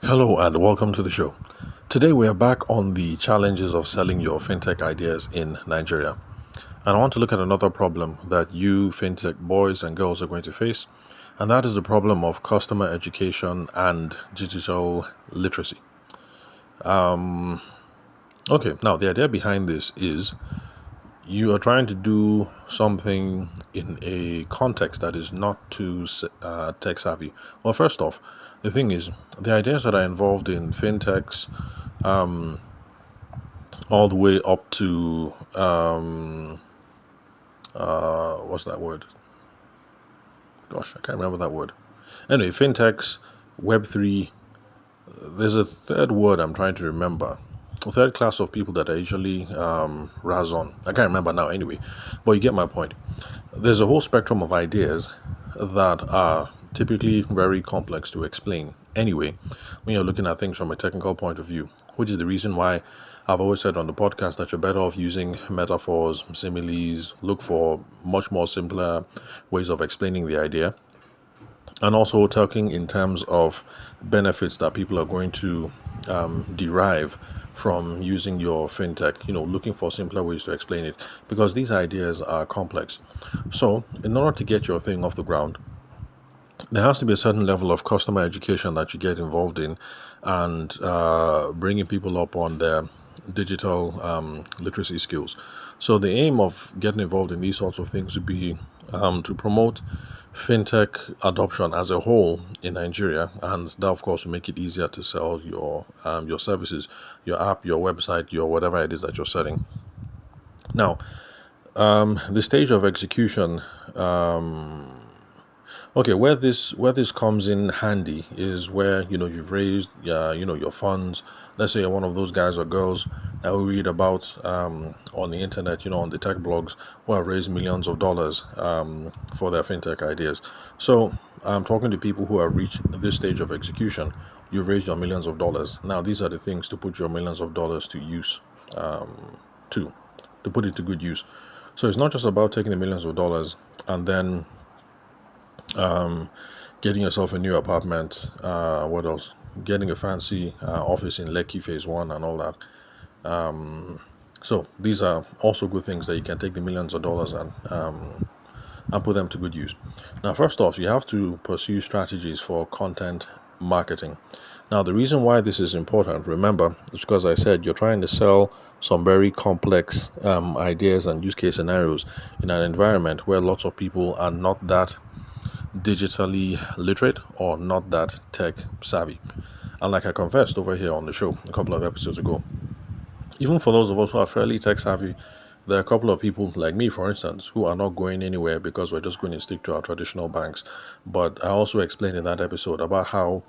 Hello and welcome to the show. Today we are back on the challenges of selling your fintech ideas in Nigeria. And I want to look at another problem that you fintech boys and girls are going to face, and that is the problem of customer education and digital literacy. Okay, now the idea behind this is you are trying to do something in a context that is not too tech savvy. Well, first off, the thing is, the ideas that are involved in fintechs, all the way up to what's that word? Gosh, I can't remember that word. Anyway, fintechs, Web3. There's a third word I'm trying to remember. A third class of people that I usually razz on. I can't remember now anyway, but you get my point. There's a whole spectrum of ideas that are typically very complex to explain anyway when you're looking at things from a technical point of view, which is the reason why I've always said on the podcast that you're better off using metaphors, similes, look for much more simpler ways of explaining the idea, and also talking in terms of benefits that people are going to derive from using your fintech, looking for simpler ways to explain it, because these ideas are complex. So in order to get your thing off the ground, there has to be a certain level of customer education that you get involved in, and bringing people up on their digital literacy skills. So the aim of getting involved in these sorts of things would be to promote fintech adoption as a whole in Nigeria, and that of course will make it easier to sell your services, your app, your website, your whatever it is that you're selling. Now, the stage of execution. Okay, where this comes in handy is where you've raised your funds. Let's say you're one of those guys or girls that we read about on the internet, on the tech blogs, who have raised millions of dollars for their fintech ideas. So I'm talking to people who have reached this stage of execution. You've raised your millions of dollars. Now these are the things to put your millions of dollars to use, to to put it to good use. So it's not just about taking the millions of dollars and then getting yourself a new apartment. What else? Getting a fancy office in Lekki Phase One and all that. So these are also good things that you can take the millions of dollars and put them to good use. Now, first off, you have to pursue strategies for content marketing. Now, the reason why this is important, remember, is because I said you're trying to sell some very complex ideas and use case scenarios in an environment where lots of people are not that digitally literate or not that tech savvy. And like I confessed over here on the show a couple of episodes ago, even for those of us who are fairly tech savvy, there are a couple of people like me, for instance, who are not going anywhere because we're just going to stick to our traditional banks. But I also explained in that episode about how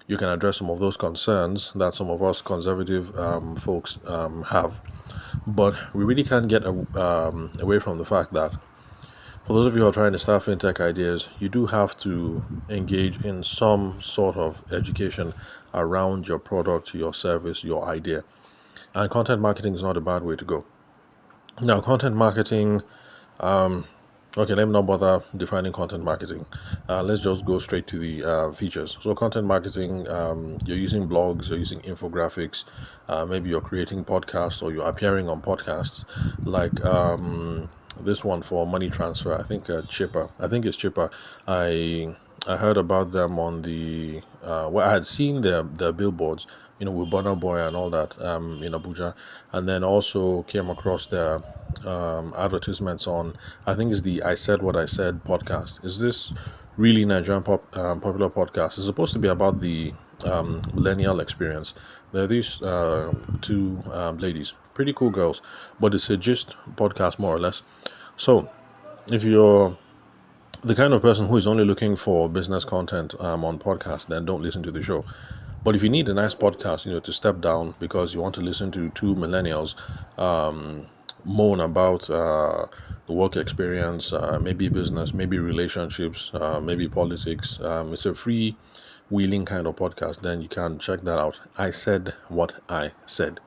you can address some of those concerns that some of us conservative folks have. But we really can't get away from the fact that for those of you who are trying to start fintech ideas, you do have to engage in some sort of education around your product, your service, your idea. And content marketing is not a bad way to go. Now, content marketing, okay, let me not bother defining content marketing. Let's just go straight to the features. So, content marketing, you're using blogs, you're using infographics, maybe you're creating podcasts or you're appearing on podcasts like this one for money transfer. I think Chipper. I think it's Chipper. I heard about them on the well, I had seen their billboards, with Burna Boy and all that in Abuja, and then also came across their advertisements on. I think it's the "I Said What I Said" podcast. Is this really Nigerian popular podcast? It's supposed to be about the millennial experience. There are these two ladies, pretty cool girls, but it's a gist podcast more or less. So if you're the kind of person who is only looking for business content on podcast, then don't listen to the show. But if you need a nice podcast, to step down because you want to listen to two millennials moan about the work experience, maybe business, maybe relationships, maybe politics. It's a free wheeling kind of podcast. Then you can check that out. I said what I said.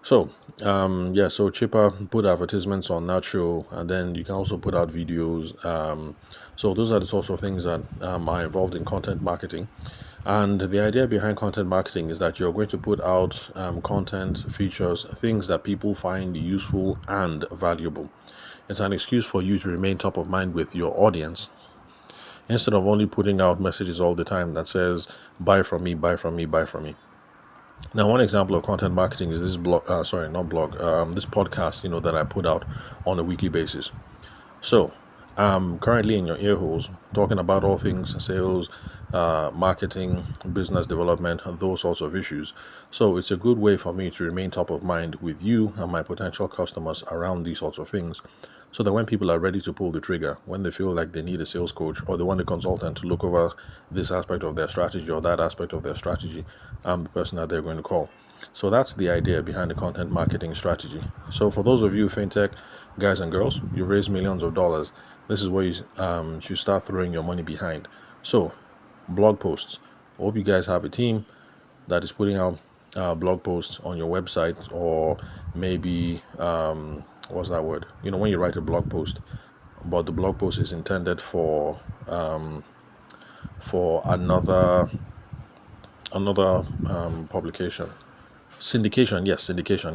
So, yeah, so Chipper put advertisements on that show, and then you can also put out videos. So those are the sorts of things that are involved in content marketing. And the idea behind content marketing is that you're going to put out content, features, things that people find useful and valuable. It's an excuse for you to remain top of mind with your audience instead of only putting out messages all the time that says, buy from me, buy from me, buy from me. Now, one example of content marketing is this blog, sorry, not blog, this podcast, that I put out on a weekly basis. So, I'm currently in your ear holes talking about all things sales, marketing, business development, and those sorts of issues. So, it's a good way for me to remain top of mind with you and my potential customers around these sorts of things. So that when people are ready to pull the trigger, when they feel like they need a sales coach or they want a consultant to look over this aspect of their strategy or that aspect of their strategy, I'm the person that they're going to call. So that's the idea behind the content marketing strategy. So for those of you fintech guys and girls, you've raised millions of dollars. This is where you should start throwing your money behind. So blog posts. I hope you guys have a team that is putting out blog posts on your website, or maybe what's that word? When you write a blog post, but the blog post is intended for another publication. Syndication,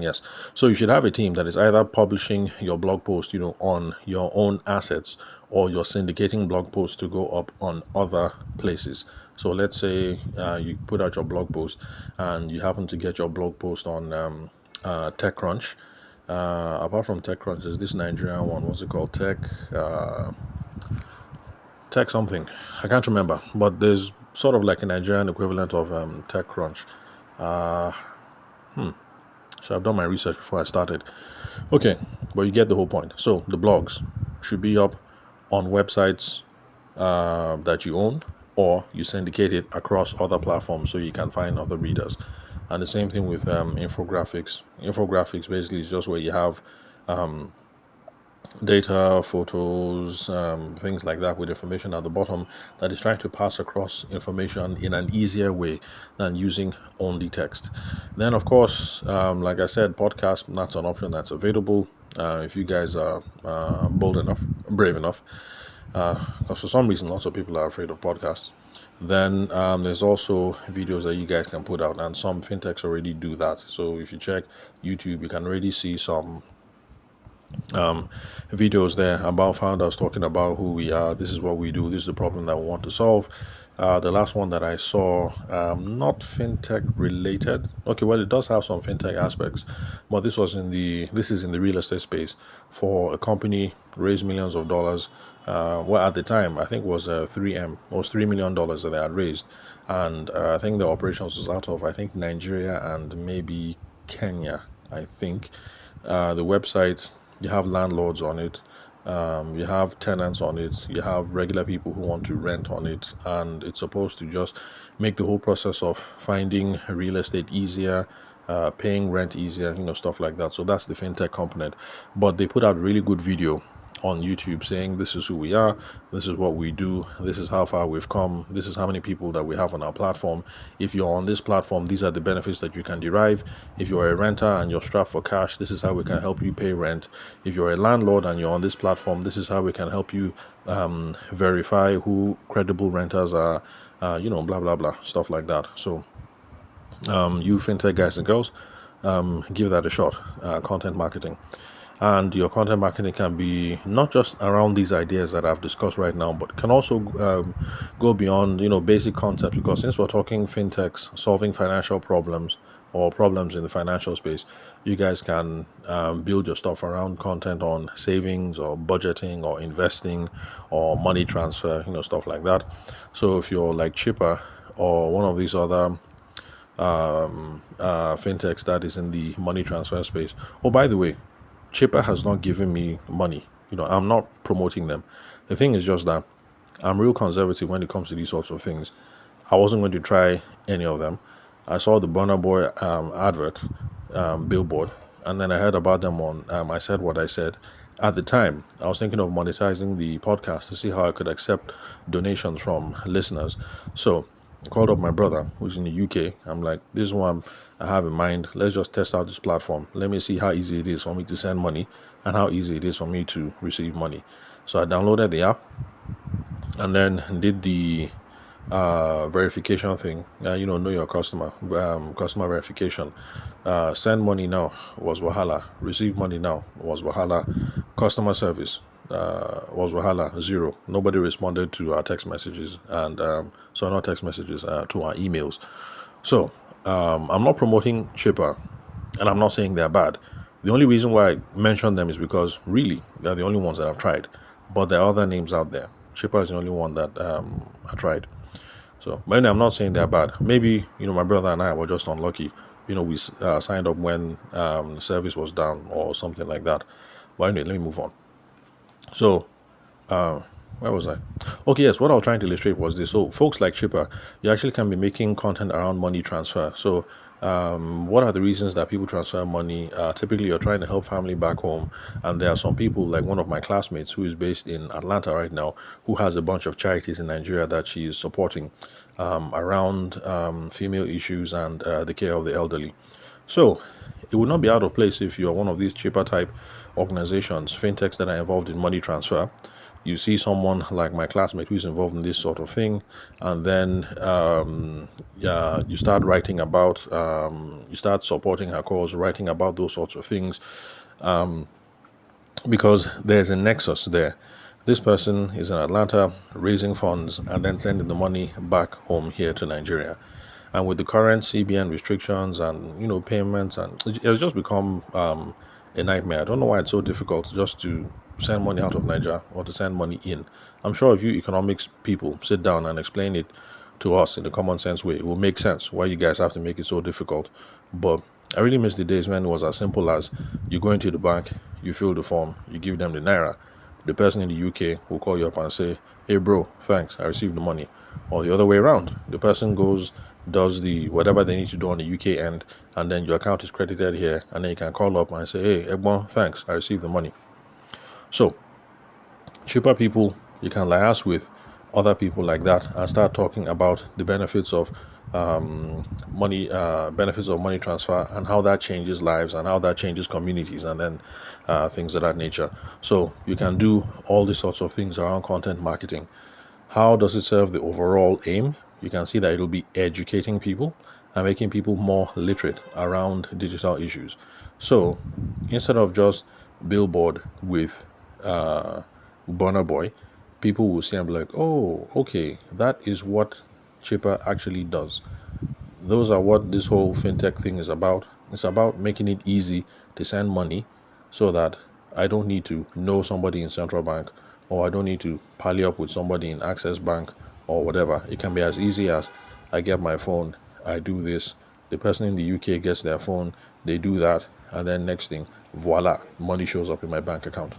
yes. So you should have a team that is either publishing your blog post, on your own assets, or you're syndicating blog posts to go up on other places. So let's say you put out your blog post and you happen to get your blog post on TechCrunch. Apart from TechCrunch, there's this Nigerian one. What's it called? Tech something. I can't remember, but there's sort of like a Nigerian equivalent of TechCrunch. So I've done my research before I started. Okay, but you get the whole point. So the blogs should be up on websites that you own, or you syndicate it across other platforms so you can find other readers. And the same thing with infographics. Infographics basically is just where you have data, photos, things like that with information at the bottom that is trying to pass across information in an easier way than using only text. Then, of course, like I said, podcast, that's an option that's available if you guys are bold enough, brave enough. Because for some reason, lots of people are afraid of podcasts. Then there's also videos that you guys can put out, and some fintechs already do that. So if you check YouTube, you can already see some videos there about founders talking about who we are. This is what we do. This is the problem that we want to solve. The last one that I saw, not fintech related. Okay, well, it does have some fintech aspects, but this is in the real estate space for a company raised millions of dollars. Well, at the time, I think it was 3M. It was $3 million that they had raised, and I think the operations was out of Nigeria and maybe Kenya. I think the website, you have landlords on it, you have tenants on it, you have regular people who want to rent on it, and it's supposed to just make the whole process of finding real estate easier, paying rent easier, stuff like that. So that's the fintech component. But they put out a really good video on YouTube saying this is who we are, this is what we do, this is how far we've come, this is how many people that we have on our platform. If you're on this platform, these are the benefits that you can derive. If you're a renter and you're strapped for cash, this is how we can help you pay rent. If you're a landlord and you're on this platform, this is how we can help you verify who credible renters are, blah blah blah, stuff like that. So you fintech guys and girls, give that a shot. Content marketing. And your content marketing can be not just around these ideas that I've discussed right now, but can also go beyond, basic concepts. Because since we're talking fintechs solving financial problems or problems in the financial space, you guys can build your stuff around content on savings or budgeting or investing or money transfer, stuff like that. So if you're like Chipper or one of these other fintechs that is in the money transfer space. Oh, by the way, Chipper has not given me money. I'm not promoting them. The thing is just that I'm real conservative when it comes to these sorts of things. I wasn't going to try any of them. I saw the Burna Boy advert, billboard, and then I heard about them on I Said What I Said. At the time, I was thinking of monetizing the podcast to see how I could accept donations from listeners. So I called up my brother who's in the UK. I'm like, this is one I have in mind. Let's just test out this platform. Let me see how easy it is for me to send money and how easy it is for me to receive money. So I downloaded the app and then did the verification thing. Know your customer, customer verification. Send money now was wahala. Receive money now was wahala. Customer service was wahala. Zero. Nobody responded to our text messages, and so not text messages, to our emails. So I'm not promoting Chipper, and I'm not saying they're bad. The only reason why I mention them is because really they're the only ones that I've tried, but there are other names out there. Chipper is the only one that I tried. So, but anyway, I'm not saying they're bad. Maybe, my brother and I were just unlucky. We signed up when the service was down or something like that. But anyway, let me move on. So, where was I? Okay, yes, what I was trying to illustrate was this. So, folks like Chipper, you actually can be making content around money transfer. So, what are the reasons that people transfer money? Typically, you're trying to help family back home, and there are some people, like one of my classmates who is based in Atlanta right now, who has a bunch of charities in Nigeria that she is supporting around female issues and the care of the elderly. So, it would not be out of place if you are one of these cheaper type organizations, fintechs that are involved in money transfer. You see someone like my classmate who's involved in this sort of thing, and then yeah, you start supporting her cause, writing about those sorts of things, because there's a nexus there. This person is in Atlanta raising funds and then sending the money back home here to Nigeria. And with the current CBN restrictions and payments, and it's just become a nightmare. I don't know why it's so difficult just to send money out of Nigeria or to send money in. I'm sure if you economics people sit down and explain it to us in a common sense way, it will make sense why you guys have to make it so difficult. But I really miss the days when it was as simple as you go into the bank, you fill the form, you give them the naira. The person in the UK will call you up and say, "Hey, bro, thanks, I received the money." Or the other way around, the person goes, does the whatever they need to do on the UK end, and then your account is credited here, and then you can call up and say, "Hey, Egbon, thanks, I received the money." So, cheaper people you can liaise with other people like that and start talking about the benefits of money transfer and how that changes lives and how that changes communities and then things of that nature. So you can do all these sorts of things around content marketing. How does it serve the overall aim? You can see that it'll be educating people and making people more literate around digital issues. So instead of just billboard with Burner Boy, people will see and be like, "Oh, okay, that is what Chipper actually does." Those are what this whole fintech thing is about. It's about making it easy to send money so that I don't need to know somebody in central bank, or I don't need to pally up with somebody in Access Bank or whatever. It can be as easy as I get my phone, I do this, the person in the UK gets their phone, they do that, and then next thing, voila, money shows up in my bank account.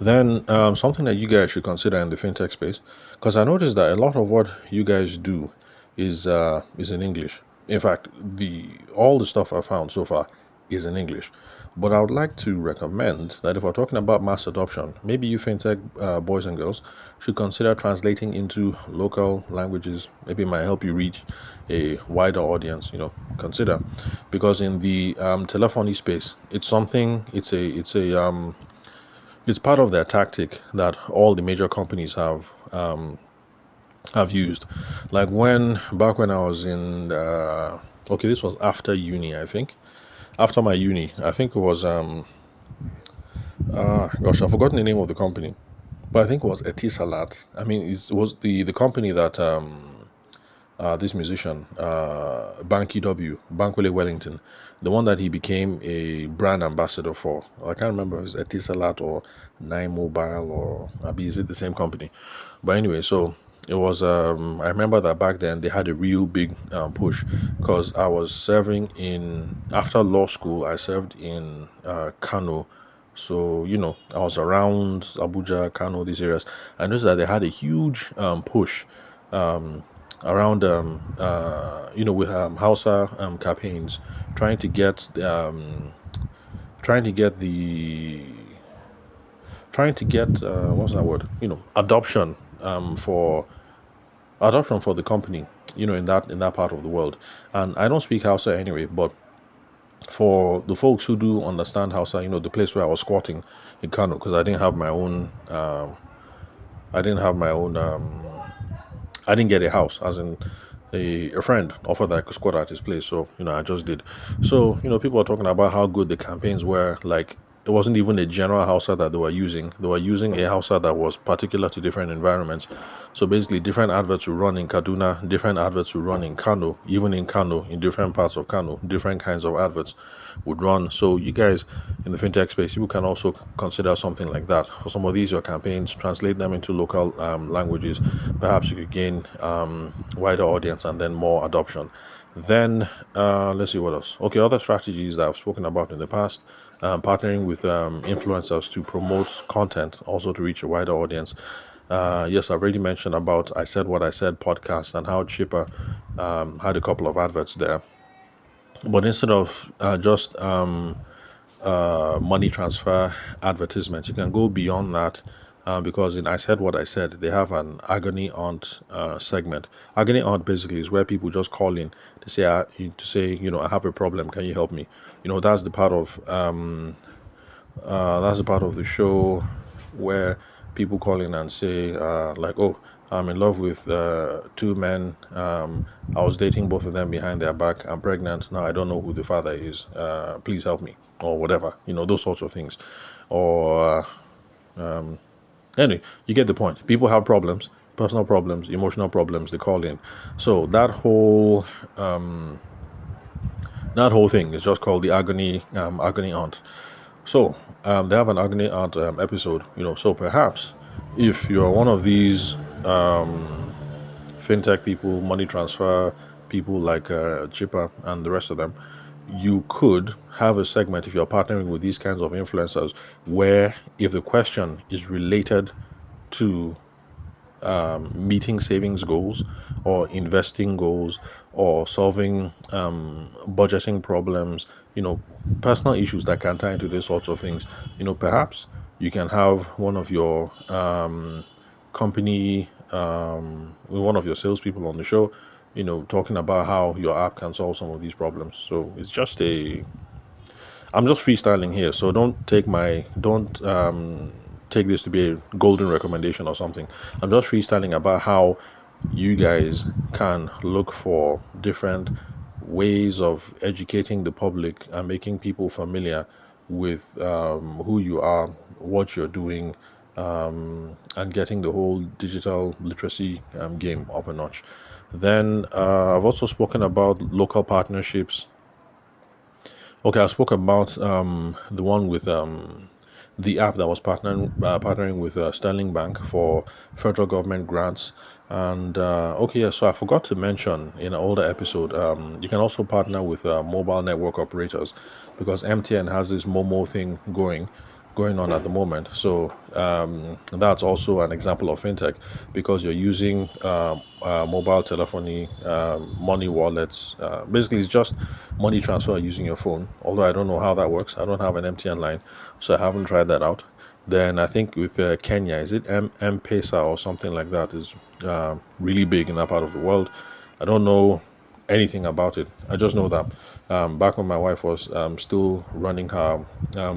Then something that you guys should consider in the fintech space, because I noticed that a lot of what you guys do is in English. In fact, the all the stuff I found so far is in English. But I would like to recommend that if we're talking about mass adoption, maybe you fintech boys and girls should consider translating into local languages. Maybe it might help you reach a wider audience. Consider, because in the telephony space, it's part of their tactic that all the major companies have used. Like back when I was in okay, this was after uni, I think. After my uni, I think it was gosh, I've forgotten the name of the company, but I think it was Etisalat. I mean, it was the company that this musician, Banky W, Bankwele Wellington, the one that he became a brand ambassador for. I can't remember if it's Etisalat or Nine Mobile or maybe is it the same company? But anyway, so it was. I remember that back then they had a real big push because I was serving in after law school. I served in Kano. So, I was around Abuja, Kano, these areas. I noticed that they had a huge push around with Hausa campaigns, trying to get trying to get the trying to get what's that word, adoption for the company, in that part of the world. And I don't speak Hausa anyway, but for the folks who do understand Hausa, the place where I was squatting in Kano, because I didn't have my own I didn't get a house, as in a friend offered that I could squat at his place. So, I just did. So, people are talking about how good the campaigns were. Like, it wasn't even a general Hausa that they were using. They were using a Hausa that was particular to different environments. So basically, different adverts would run in Kaduna, different adverts would run in Kano, even in Kano, in different parts of Kano, different kinds of adverts would run. So you guys in the fintech space, you can also consider something like that. For some of these, your campaigns, translate them into local languages. Perhaps you could gain wider audience and then more adoption. Then let's see what else. Okay, other strategies that I've spoken about in the past, partnering with influencers to promote content, also to reach a wider audience. Yes, I've already mentioned about I Said What I Said podcast and how Chipper had a couple of adverts there. But instead of just money transfer advertisements, you can go beyond that. Because in I Said What I Said, they have an agony aunt segment. Agony aunt basically is where people just call in to say, I have a problem. Can you help me? That's the part of the show where people call in and say, like, oh, I'm in love with two men. I was dating both of them behind their back. I'm pregnant. Now I don't know who the father is. Please help me, or whatever. Those sorts of things. Or, anyway, you get the point. People have problems, personal problems, emotional problems. They call in. So that whole thing is just called the agony aunt. So they have an agony aunt episode. So perhaps if you're one of these fintech people, money transfer people like Chipper and the rest of them, you could have a segment if you're partnering with these kinds of influencers where if the question is related to meeting savings goals or investing goals or solving budgeting problems, personal issues that can tie into these sorts of things, perhaps you can have one of your company, one of your salespeople on the show, talking about how your app can solve some of these problems. So I'm just freestyling here, so don't take this to be a golden recommendation or something. I'm just freestyling about how you guys can look for different ways of educating the public and making people familiar with who you are, what you're doing, and getting the whole digital literacy game up a notch. Then I've also spoken about local partnerships. Okay, I spoke about the one with the app that was partnering with Sterling Bank for federal government grants. And okay, yeah, so I forgot to mention in an older episode, you can also partner with mobile network operators because MTN has this Momo thing going on at the moment. So that's also an example of fintech because you're using mobile telephony, money wallets. Basically, it's just money transfer using your phone. Although I don't know how that works. I don't have an MTN line, so I haven't tried that out. Then I think with Kenya, is it M-Pesa or something like that is really big in that part of the world. I don't know anything about it. I just know that back when my wife was still running her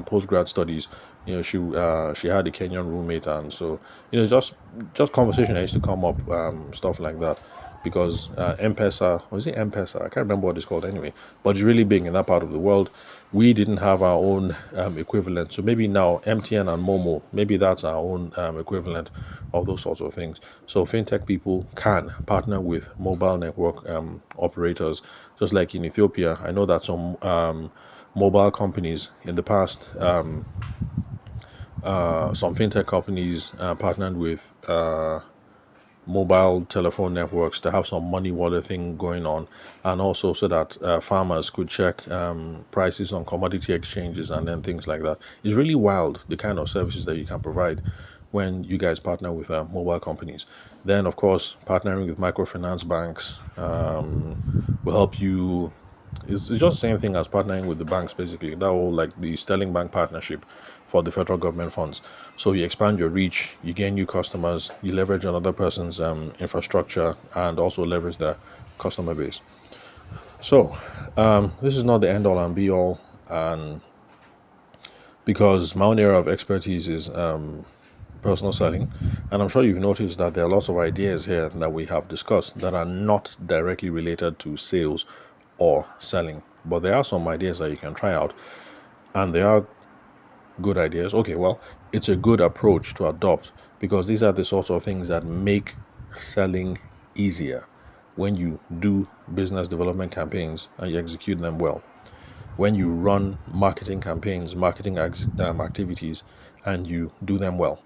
post-grad studies, she had a Kenyan roommate, and so just conversation that used to come up, stuff like that. Because M-Pesa, was it M-Pesa? I can't remember what it's called anyway, but it's really big in that part of the world. We didn't have our own equivalent, so maybe now MTN and Momo, maybe that's our own equivalent of those sorts of things. So fintech people can partner with mobile network operators, just like in Ethiopia. I know that some mobile companies in the past, some fintech companies partnered with mobile telephone networks to have some money wallet thing going on, and also so that farmers could check prices on commodity exchanges and then things like that. It's really wild the kind of services that you can provide when you guys partner with mobile companies. Then, of course, partnering with microfinance banks will help you. It's just the same thing as partnering with the banks, basically. That whole like the Sterling Bank partnership for the federal government funds. So you expand your reach, you gain new customers, you leverage another person's infrastructure, and also leverage their customer base. So this is not the end all and be all, and because my own area of expertise is personal selling. And I'm sure you've noticed that there are lots of ideas here that we have discussed that are not directly related to sales or selling. But there are some ideas that you can try out, and they are good ideas. Okay, well, it's a good approach to adopt because these are the sorts of things that make selling easier when you do business development campaigns and you execute them well. When you run marketing campaigns, activities, and you do them well,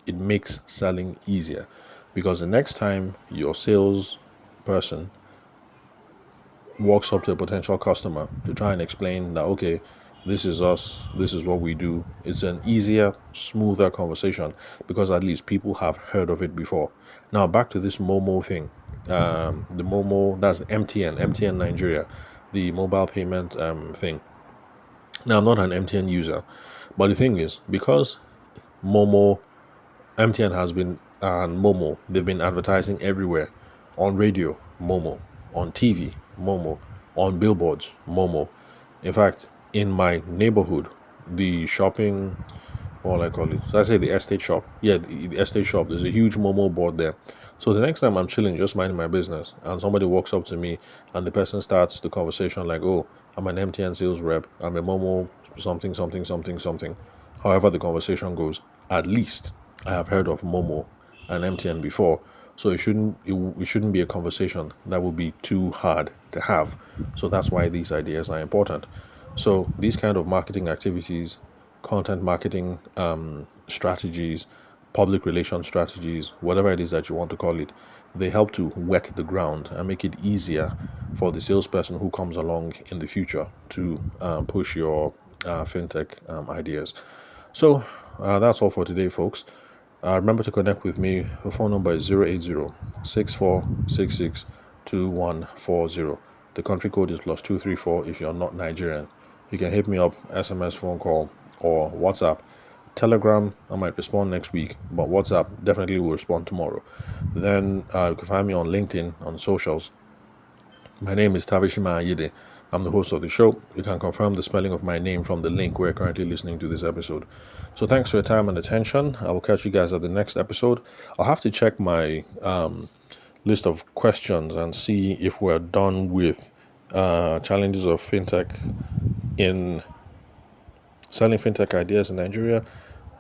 it makes selling easier because the next time your sales person walks up to a potential customer to try and explain that, okay, this is us, this is what we do, it's an easier, smoother conversation because at least people have heard of it before. Now back to this Momo thing. The Momo, that's MTN Nigeria, the mobile payment thing. Now I'm not an MTN user, but the thing is, because Momo MTN has been, and Momo, they've been advertising everywhere, on radio, Momo, on TV, Momo, on billboards, Momo. In fact, in my neighborhood, the shopping, what will I call it? So I say the estate shop. Yeah, the estate shop. There's a huge Momo board there. So the next time I'm chilling, just minding my business, and somebody walks up to me, and the person starts the conversation like, "Oh, I'm an MTN sales rep. I'm a Momo something something something something." However the conversation goes, at least I have heard of Momo and MTN before, so it shouldn't be a conversation that would be too hard to have. So that's why these ideas are important. So these kind of marketing activities, content marketing strategies, public relations strategies, whatever it is that you want to call it, they help to wet the ground and make it easier for the salesperson who comes along in the future to push your fintech ideas. So that's all for today, folks. Remember to connect with me. The phone number is 080-6466-2140. The country code is +234 if you're not Nigerian. You can hit me up, SMS, phone call, or WhatsApp. Telegram, I might respond next week, but WhatsApp definitely will respond tomorrow. Then you can find me on LinkedIn, on socials. My name is Tavishima Ayide. I'm the host of the show. You can confirm the spelling of my name from the link we're currently listening to this episode. So thanks for your time and attention. I will catch you guys at the next episode. I'll have to check my list of questions and see if we're done with challenges of fintech in selling fintech ideas in Nigeria.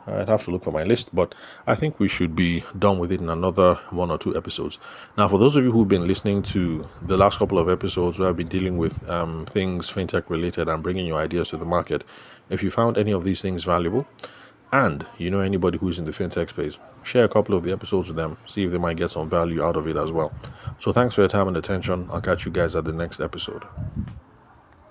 I'd have to look for my list, but I think we should be done with it in another 1 or 2 episodes. Now, for those of you who've been listening to the last couple of episodes where I've been dealing with things fintech related and bringing your ideas to the market, if you found any of these things valuable and you know anybody who's in the fintech space, share a couple of the episodes with them, see if they might get some value out of it as well. So thanks for your time and attention. I'll catch you guys at the next episode.